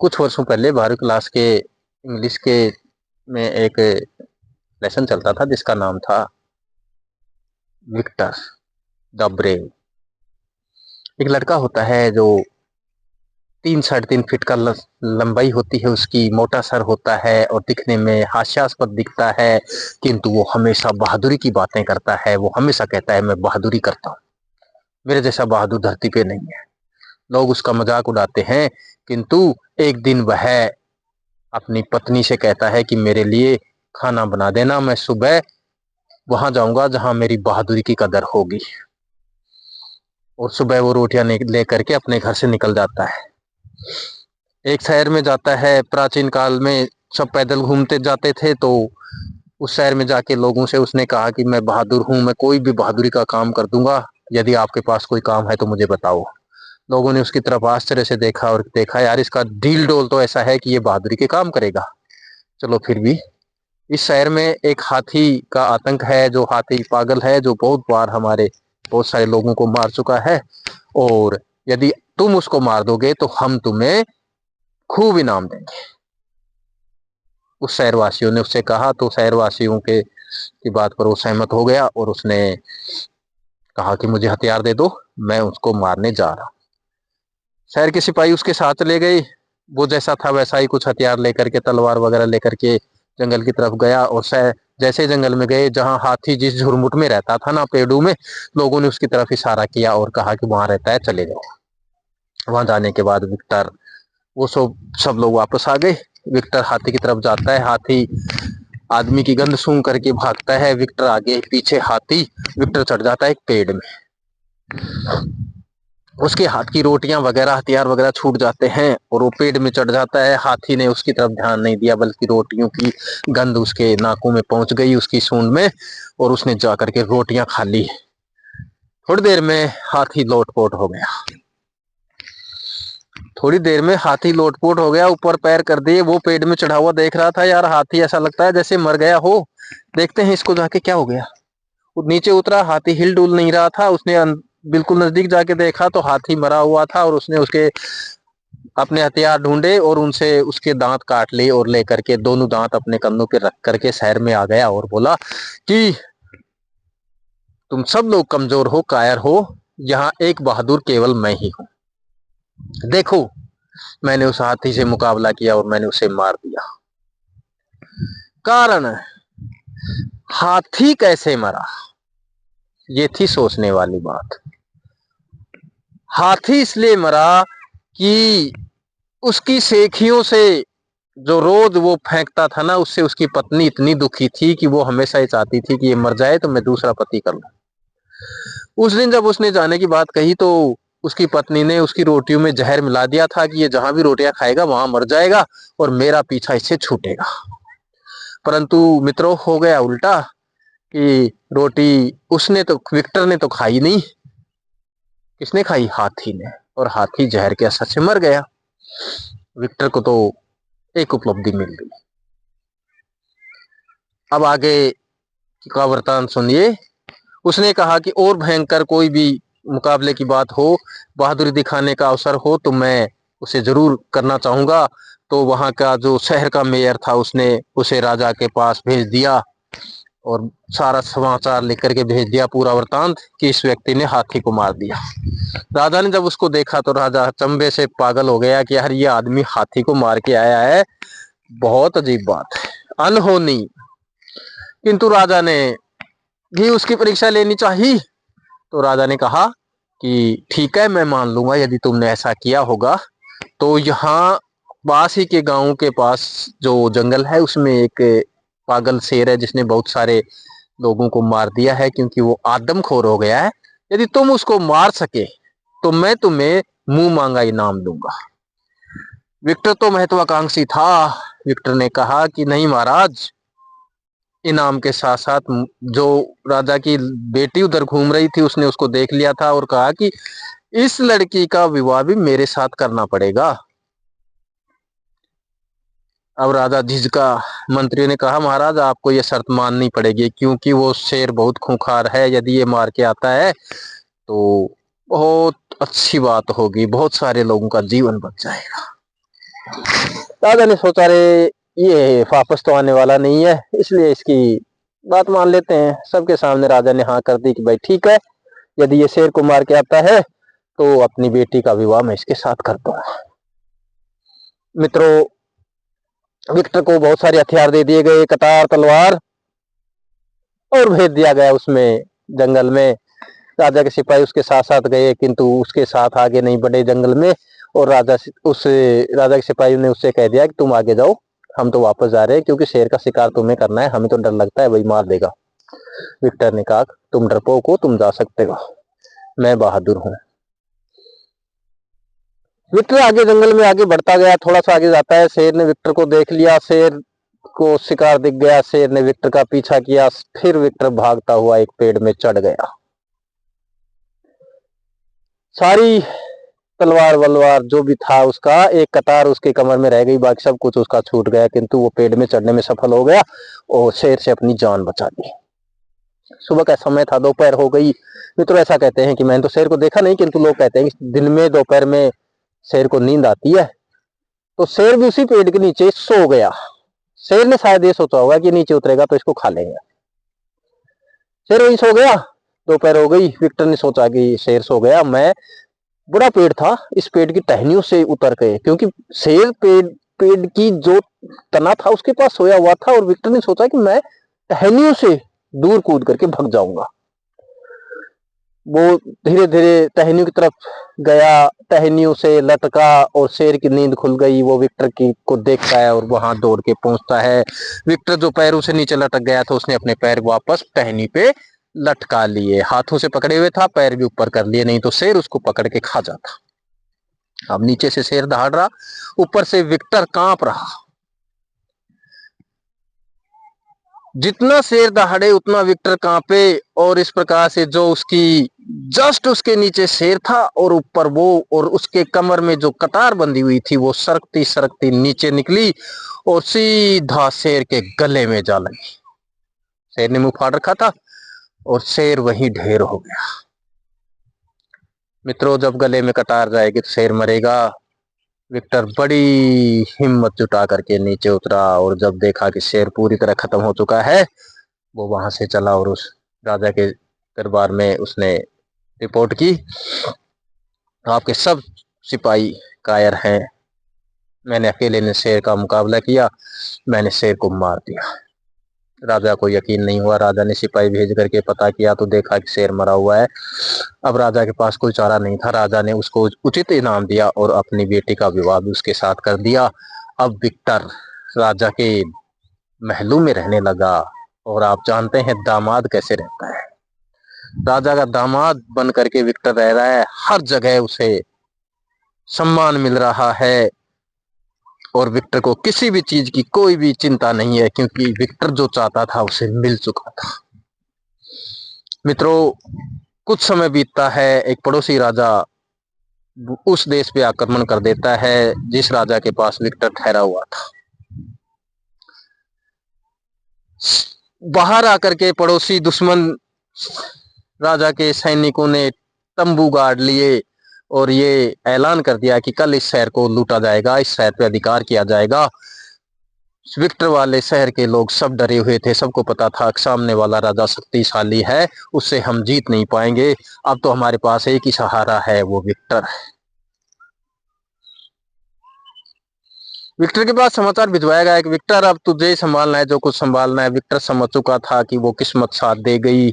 कुछ वर्षों पहले 12वीं क्लास के इंग्लिश के में एक लेसन चलता था जिसका नाम था विक्टर द ब्रेव। एक लड़का होता है जो 3-3.5 फीट का लंबाई होती है उसकी, मोटा सर होता है और दिखने में हास्यास्पद दिखता है, किंतु वो हमेशा बहादुरी की बातें करता है। वो हमेशा कहता है मैं बहादुरी करता हूँ, मेरे जैसा बहादुर धरती पे नहीं है। लोग उसका मजाक उड़ाते हैं, किंतु एक दिन वह अपनी पत्नी से कहता है कि मेरे लिए खाना बना देना, मैं सुबह वहां जाऊंगा जहां मेरी बहादुरी की कदर होगी। और सुबह वो रोटियां लेकर के अपने घर से निकल जाता है। एक शहर में जाता है। प्राचीन काल में सब पैदल घूमते जाते थे, तो उस शहर में जाके लोगों से उसने कहा कि मैं बहादुर हूं, मैं कोई भी बहादुरी का काम कर दूंगा, यदि आपके पास कोई काम है तो मुझे बताओ। लोगों ने उसकी तरफ आश्चर्य से देखा और देखा यार इसका ढील डोल तो ऐसा है कि ये बहादुरी के काम करेगा। चलो फिर भी, इस शहर में एक हाथी का आतंक है, जो हाथी पागल है, जो बहुत बार हमारे बहुत सारे लोगों को मार चुका है, और यदि तुम उसको मार दोगे तो हम तुम्हें खूब इनाम देंगे। उस शहरवासियों ने उससे कहा, तो शहरवासियों के की बात पर वो सहमत हो गया और उसने कहा कि मुझे हथियार दे दो, मैं उसको मारने जा रहा हूं। शहर के सिपाही उसके साथ ले गए। वो जैसा था वैसा ही कुछ हथियार लेकर के, तलवार वगैरह लेकर के जंगल की तरफ गया। और जैसे जंगल में गए, जहां हाथी जिस झुरमुट में रहता था ना, पेड़ों में, लोगों ने उसकी तरफ इशारा किया और कहा कि वहां रहता है, चले जाओ। वहां जाने के बाद विक्टर, वो सब लोग वापस आ गए। विक्टर हाथी की तरफ जाता है। हाथी आदमी की गंध सूंघ करके भागता है। विक्टर आगे पीछे हाथी। विक्टर चढ़ जाता है एक पेड़ में। उसके हाथ की रोटियां वगैरह, हथियार वगैरह छूट जाते हैं और वो पेड़ में चढ़ जाता है। हाथी ने उसकी तरफ ध्यान नहीं दिया, बल्कि रोटियों की गंध उसके नाकों में पहुंच गई, उसकी सूंड में, और उसने जाकर के रोटियां खा ली। थोड़ी देर में हाथी लोटपोट हो गया। ऊपर पैर कर दिए। वो पेड़ में चढ़ा हुआ देख रहा था, यार हाथी ऐसा लगता है जैसे मर गया हो, देखते हैं इसको जाके क्या हो गया। वो नीचे उतरा, हाथी हिल डुल नहीं रहा था। उसने बिल्कुल नजदीक जाके देखा तो हाथी मरा हुआ था, और उसने उसके अपने हथियार ढूंढे और उनसे उसके दांत काट लिए, और लेकर के दोनों दांत अपने कंधों पे रख करके शहर में आ गया और बोला कि तुम सब लोग कमजोर हो, कायर हो, यहाँ एक बहादुर केवल मैं ही हूं। देखो, मैंने उस हाथी से मुकाबला किया और मैंने उसे मार दिया। कारण हाथी कैसे मरा, ये थी सोचने वाली बात। हाथी इसलिए मरा कि उसकी सेखियों से जो रोज वो फेंकता था ना, उससे उसकी पत्नी इतनी दुखी थी कि वो हमेशा ही चाहती थी कि ये मर जाए तो मैं दूसरा पति कर लूं। उस दिन जब उसने जाने की बात कही, तो उसकी पत्नी ने उसकी रोटियों में जहर मिला दिया था कि ये जहां भी रोटियां खाएगा वहां मर जाएगा और मेरा पीछा इससे छूटेगा। परंतु मित्रों, हो गया उल्टा कि रोटी उसने तो, विक्टर ने तो खाई नहीं। किसने खाई? हाथी ने। और हाथी जहर के असर से मर गया। विक्टर को तो एक उपलब्धि मिल गई। अब आगे का वृतांत सुनिए। उसने कहा कि और भयंकर कोई भी मुकाबले की बात हो, बहादुरी दिखाने का अवसर हो, तो मैं उसे जरूर करना चाहूंगा। तो वहां का जो शहर का मेयर था, उसने उसे राजा के पास भेज दिया और सारा समाचार लिख करके भेज दिया, पूरा वृतांत, कि इस व्यक्ति ने हाथी को मार दिया। राजा ने जब उसको देखा तो राजा चंबे से पागल हो गया कि यार ये आदमी हाथी को मार के आया है, बहुत अजीब बात है, अनहोनी। किंतु राजा ने भी उसकी परीक्षा लेनी चाहिए। तो राजा ने कहा कि ठीक है, मैं मान लूंगा यदि तुमने ऐसा किया होगा। तो यहाँ पास ही के गांव के पास जो जंगल है, उसमें एक पागल शेर है जिसने बहुत सारे लोगों को मार दिया है, क्योंकि वो आदमखोर हो गया है। यदि तुम उसको मार सके तो मैं तुम्हें मुंह मांगा इनाम दूंगा। विक्टर तो महत्वाकांक्षी था। विक्टर ने कहा कि नहीं महाराज, इनाम के साथ साथ जो राजा की बेटी उधर घूम रही थी, उसने उसको देख लिया था और कहा कि इस लड़की का विवाह भी मेरे साथ करना पड़ेगा। अब राजा झिझका। मंत्रियों ने कहा महाराज आपको यह शर्त माननी पड़ेगी, क्योंकि वो शेर बहुत खूंखार है, यदि ये मार के आता है तो बहुत अच्छी बात होगी, बहुत सारे लोगों का जीवन बच जाएगा। राजा ने सोचा रे ये वापस तो आने वाला नहीं है, इसलिए इसकी बात मान लेते हैं। सबके सामने राजा ने हाँ कर दी कि भाई ठीक है, यदि ये शेर को मार के आता है तो अपनी बेटी का विवाह मैं इसके साथ कर दूंगा। मित्रों, विक्टर को बहुत सारे हथियार दे दिए गए, कतार, तलवार, और भेज दिया गया उसमें जंगल में। राजा के सिपाही उसके साथ साथ गए, किंतु उसके साथ आगे नहीं बढ़े जंगल में। और राजा के सिपाही ने उससे कह दिया कि तुम आगे जाओ, हम तो वापस जा रहे हैं, क्योंकि शेर का शिकार तुम्हें करना है, हमें तो डर लगता है भाई मार देगा। विक्टर ने कहा तुम डरपोक हो, तुम जा सकते हो, मैं बहादुर हूं। विक्टर आगे जंगल में आगे बढ़ता गया, थोड़ा सा आगे जाता है, शेर ने विक्टर को देख लिया, शेर को शिकार दिख गया, शेर ने विक्टर का पीछा किया, फिर विक्टर भागता हुआ एक पेड़ में चढ़ गया। सारी तलवार वलवार जो भी था उसका, एक कतार उसके कमर में रह गई, बाकी सब कुछ उसका छूट गया, किंतु वो पेड़ में चढ़ने में सफल हो गया और शेर से अपनी जान बचा ली। सुबह का समय था, दोपहर हो गई। मित्रों, ऐसा कहते हैं कि मैंने तो शेर को देखा नहीं, किंतु लोग कहते हैं कि दिन में दोपहर में शेर को नींद आती है, तो शेर भी उसी पेड़ के नीचे सो गया। शेर ने शायद ये सोचा होगा कि नीचे उतरेगा तो इसको खा लेंगे। शेर वही सो गया, दोपहर हो गई। विक्टर ने सोचा कि शेर सो गया, मैं, बड़ा पेड़ था, इस पेड़ की टहनियों से उतर गए, क्योंकि शेर पेड़ की जो तना था उसके पास सोया हुआ था, और विक्टर ने सोचा कि मैं टहनियों से दूर कूद करके भाग जाऊंगा। वो धीरे धीरे टहनियों की तरफ गया, टहनियों से लटका और शेर की नींद खुल गई। वो विक्टर की को देखता है और वहां दौड़ के पहुंचता है। विक्टर जो पैरों से नीचे लटक गया था, उसने अपने पैर वापस टहनी पे लटका लिए, हाथों से पकड़े हुए था, पैर भी ऊपर कर लिए, नहीं तो शेर उसको पकड़ के खा जाता। अब नीचे से शेर दहाड़ रहा, ऊपर से विक्टर कांप रहा। जितना शेर दहाड़े उतना विक्टर कांपे, और इस प्रकार से जो उसकी जस्ट उसके नीचे शेर था और ऊपर वो, और उसके कमर में जो कतार बंधी हुई थी वो सरकती सरकती नीचे निकली और सीधा शेर के गले में जा लगी। शेर ने मुंह फाड़ रखा था और शेर वहीं ढेर हो गया। मित्रों, जब गले में कतार जाएगी तो शेर मरेगा। विक्टर बड़ी हिम्मत जुटा करके नीचे उतरा, और जब देखा कि शेर पूरी तरह खत्म हो चुका है, वो वहां से चला और उस राजा के दरबार में उसने रिपोर्ट की, आपके सब सिपाही कायर हैं, मैंने अकेले ने शेर का मुकाबला किया, मैंने शेर को मार दिया। राजा को यकीन नहीं हुआ। राजा ने सिपाही भेज करके पता किया तो देखा कि शेर मरा हुआ है। अब राजा के पास कोई चारा नहीं था। राजा ने उसको उचित इनाम दिया और अपनी बेटी का विवाह भी उसके साथ कर दिया। अब विक्टर राजा के महलों में रहने लगा, और आप जानते हैं दामाद कैसे रहता है। राजा का दामाद बन करके विक्टर रह रहा है, हर जगह उसे सम्मान मिल रहा है, और विक्टर को किसी भी चीज की कोई भी चिंता नहीं है, क्योंकि विक्टर जो चाहता था उसे मिल चुका था। मित्रों, कुछ समय बीतता है, एक पड़ोसी राजा उस देश पे आक्रमण कर देता है जिस राजा के पास विक्टर ठहरा हुआ था। बाहर आकर के पड़ोसी दुश्मन राजा के सैनिकों ने तंबू गाड़ लिए और ये ऐलान कर दिया कि कल इस शहर को लूटा जाएगा, इस शहर पे अधिकार किया जाएगा। विक्टर वाले शहर के लोग सब डरे हुए थे, सबको पता था कि सामने वाला राजा शक्तिशाली है, उससे हम जीत नहीं पाएंगे। अब तो हमारे पास एक ही सहारा है, वो विक्टर है। विक्टर के पास समाचार भिजवाया गया कि विक्टर, अब तुझे संभालना है जो कुछ संभालना है। विक्टर समझ चुका था कि वो किस्मत साथ दे गई,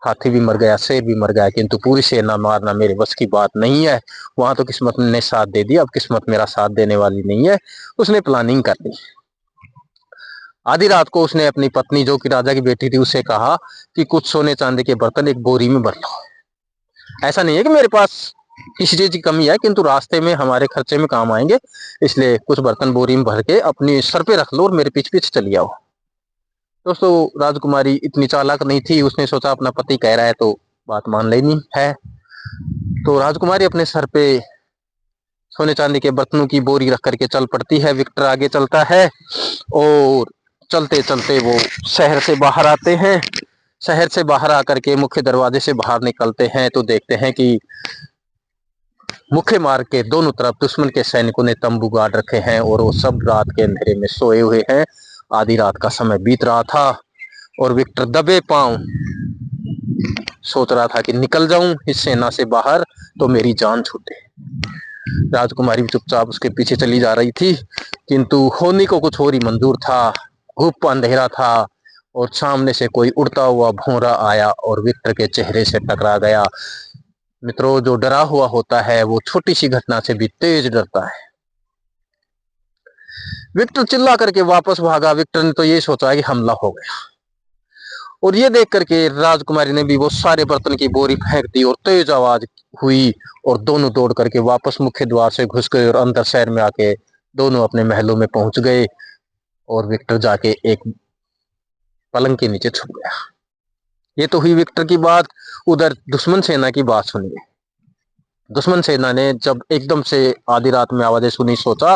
हाथी भी मर गया, शेर भी मर गया, किंतु पूरी सेना मारना मेरे बस की बात नहीं है। वहां तो किस्मत ने साथ दे दिया, अब किस्मत मेरा साथ देने वाली नहीं है। उसने प्लानिंग कर ली। आधी रात को उसने अपनी पत्नी, जो कि राजा की बेटी थी, उससे कहा कि कुछ सोने चांदी के बर्तन एक बोरी में भर लो। ऐसा नहीं है कि मेरे पास किसी चीज की कमी है, किंतु रास्ते में हमारे खर्चे में काम आएंगे, इसलिए कुछ बर्तन बोरी में भर के अपनी सर पे रख लो और मेरे पीछे पीछे चली आओ। दोस्तों, राजकुमारी इतनी चालाक नहीं थी, उसने सोचा अपना पति कह रहा है तो बात मान लेनी है। तो राजकुमारी अपने सर पे सोने चांदी के बर्तनों की बोरी रख करके चल पड़ती है। विक्टर आगे चलता है और चलते चलते वो शहर से बाहर आते हैं। शहर से बाहर आकर के मुख्य दरवाजे से बाहर निकलते हैं तो देखते हैं कि मुख्य मार्ग के दोनों तरफ दुश्मन के सैनिकों ने तंबू गाड़ रखे हैं और वो सब रात के अंधेरे में सोए हुए हैं। आधी रात का समय बीत रहा था और विक्टर दबे पांव सोच रहा था कि निकल जाऊं इस सेना से बाहर तो मेरी जान छूटे। राजकुमारी भी चुपचाप उसके पीछे चली जा रही थी, किंतु होनी को कुछ और ही मंजूर था। घुप अंधेरा था और सामने से कोई उड़ता हुआ भौंरा आया और विक्टर के चेहरे से टकरा गया। मित्रों, जो डरा हुआ होता है वो छोटी सी घटना से भी तेज डरता है। विक्टर चिल्ला करके वापस भागा। विक्टर ने तो ये सोचा कि हमला हो गया, और ये देख करके राजकुमारी ने भी वो सारे बर्तन की बोरी फेंक दी और तेज आवाज हुई और दोनों दौड़ करके वापस मुख्य द्वार से घुस गए और अंदर शहर में आके दोनों अपने महलों में पहुंच गए। और विक्टर जाके एक पलंग के नीचे छुप गया। ये तो हुई विक्टर की बात। उधर दुश्मन सेना की बात सुनिए। दुश्मन सेना ने जब एकदम से आधी रात में आवाजें सुनी, सोचा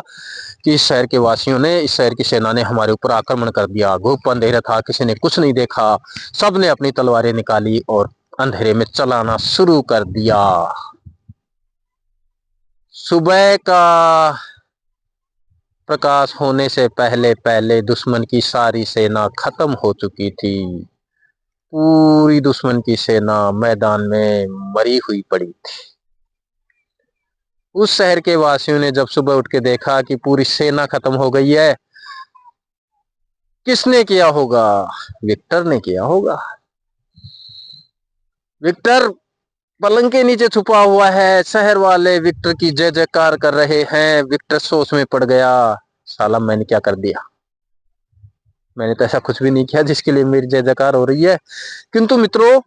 कि इस शहर के वासियों ने, इस शहर की सेना ने हमारे ऊपर आक्रमण कर दिया। घुप अंधेरा था, किसी ने कुछ नहीं देखा। सबने अपनी तलवारें निकाली और अंधेरे में चलाना शुरू कर दिया। सुबह का प्रकाश होने से पहले पहले दुश्मन की सारी सेना खत्म हो चुकी थी। पूरी दुश्मन की सेना मैदान में मरी हुई पड़ी थी। उस शहर के वासियों ने जब सुबह उठ के देखा कि पूरी सेना खत्म हो गई है, किसने किया होगा? विक्टर ने किया होगा। विक्टर पलंग के नीचे छुपा हुआ है। शहर वाले विक्टर की जय जयकार कर रहे हैं। विक्टर सोच में पड़ गया, साला मैंने क्या कर दिया? मैंने तो ऐसा कुछ भी नहीं किया जिसके लिए मेरी जय जयकार हो रही है। किंतु मित्रों,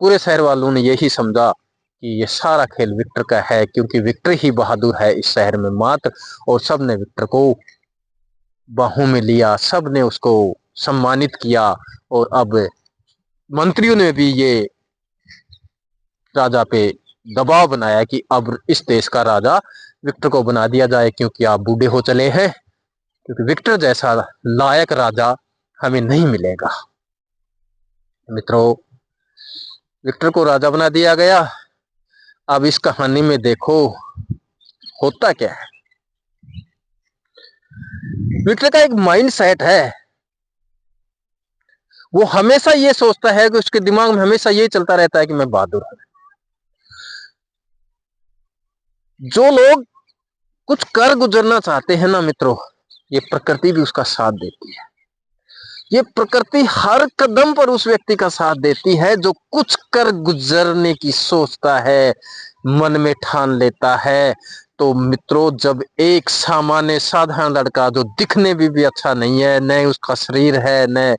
पूरे शहर वालों ने यही समझा कि ये सारा खेल विक्टर का है, क्योंकि विक्टर ही बहादुर है इस शहर में मात्र। और सबने विक्टर को बाहों में लिया, सबने उसको सम्मानित किया। और अब मंत्रियों ने भी ये राजा पे दबाव बनाया कि अब इस देश का राजा विक्टर को बना दिया जाए, क्योंकि आप बूढ़े हो चले हैं। क्योंकि विक्टर जैसा लायक राजा हमें नहीं मिलेगा। मित्रों, विक्टर को राजा बना दिया गया। अब इस कहानी में देखो होता क्या है। विक्टर का एक माइंड सेट है। वो हमेशा ये सोचता है कि उसके दिमाग में हमेशा ये चलता रहता है कि मैं बहादुर हूं। जो लोग कुछ कर गुजरना चाहते हैं ना मित्रों, ये प्रकृति भी उसका साथ देती है। ये प्रकृति हर कदम पर उस व्यक्ति का साथ देती है जो कुछ कर गुजरने की सोचता है, मन में ठान लेता है। तो मित्रों, जब एक सामान्य साधारण लड़का जो दिखने में भी अच्छा नहीं है, न उसका शरीर है, न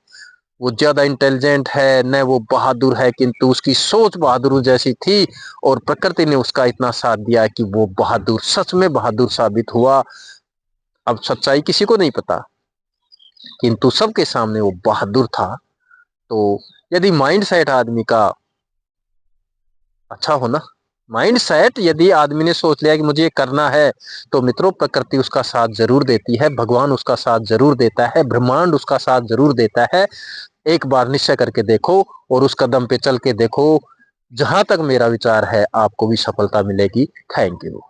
वो ज्यादा इंटेलिजेंट है, न वो बहादुर है, किंतु उसकी सोच बहादुर जैसी थी और प्रकृति ने उसका इतना साथ दिया कि वो बहादुर, सच में बहादुर साबित हुआ। अब सच्चाई किसी को नहीं पता, किंतु सबके सामने वो बहादुर था। तो यदि माइंड सेट आदमी का अच्छा हो ना, माइंड सेट यदि आदमी ने सोच लिया कि मुझे ये करना है, तो मित्रों प्रकृति उसका साथ जरूर देती है, भगवान उसका साथ जरूर देता है, ब्रह्मांड उसका साथ जरूर देता है। एक बार निश्चय करके देखो और उस कदम पे चल के देखो। जहां तक मेरा विचार है, आपको भी सफलता मिलेगी। Thank you.